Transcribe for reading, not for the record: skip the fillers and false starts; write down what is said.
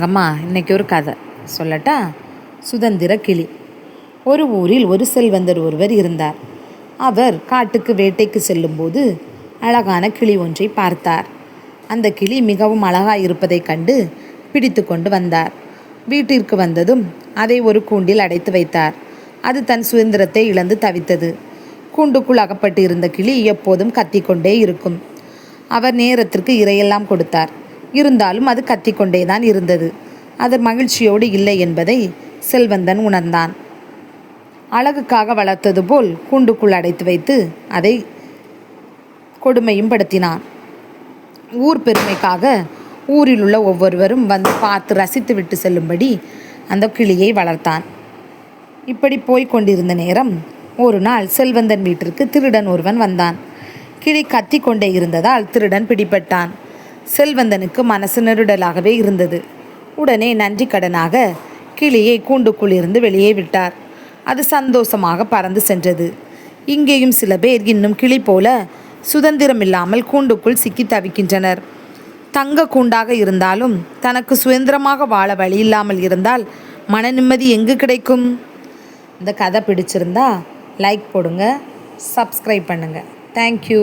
அம்மா இன்னைக்கு ஒரு கதை சொல்லட்டா? சுதந்திர கிளி. ஒரு ஊரில் ஒரு செல்வந்தர் ஒருவர் இருந்தார். அவர் காட்டுக்கு வேட்டைக்கு செல்லும்போது அழகான கிளி ஒன்றை பார்த்தார். அந்த கிளி மிகவும் அழகாய் இருப்பதைக் கண்டு பிடித்து கொண்டு வந்தார். வீட்டிற்கு வந்ததும் அதை ஒரு கூண்டில் அடைத்து வைத்தார். அது தன் சுதந்திரத்தை இழந்து தவித்தது. கூண்டுக்குள் அகப்பட்டு இருந்த கிளி எப்போதும் கத்திக்கொண்டே இருக்கும். அவர் நேரத்திற்கு இரையெல்லாம் கொடுத்தார். இருந்தாலும் அது கத்திக்கொண்டே தான் இருந்தது. அது மகிழ்ச்சியோடு இல்லை என்பதை செல்வந்தன் உணர்ந்தான். அழகுக்காக வளர்த்தது போல் கூண்டுக்குள் அடைத்து வைத்து அதை கொடுமையும் படுத்தினான். ஊர் பெருமைக்காக ஊரில் உள்ள ஒவ்வொருவரும் வந்து பார்த்து ரசித்து விட்டு செல்லும்படி அந்த கிளியை வளர்த்தான். இப்படி போய்க் கொண்டிருந்த நேரம் ஒரு நாள் செல்வந்தன் வீட்டிற்கு திருடன் ஒருவன் வந்தான். கிளி கத்தி கொண்டே இருந்ததால் திருடன் பிடிபட்டான். செல்வந்தனுக்கு மனசு நெருடலாகவே இருந்தது. உடனே நன்றி கடனாக கிளியை கூண்டுக்குள் இருந்து வெளியே விட்டார். அது சந்தோஷமாக பறந்து சென்றது. இங்கேயும் சில பேர் இன்னும் கிளி போல சுதந்திரம் இல்லாமல் கூண்டுக்குள் சிக்கி தவிக்கின்றனர். தங்க கூண்டாக இருந்தாலும் தனக்கு சுதந்திரமாக வாழ வழி இல்லாமல் இருந்தால் மன நிம்மதி எங்கு கிடைக்கும்? இந்த கதை பிடிச்சிருந்தா லைக் போடுங்க, சப்ஸ்கிரைப் பண்ணுங்கள். தேங்க்யூ.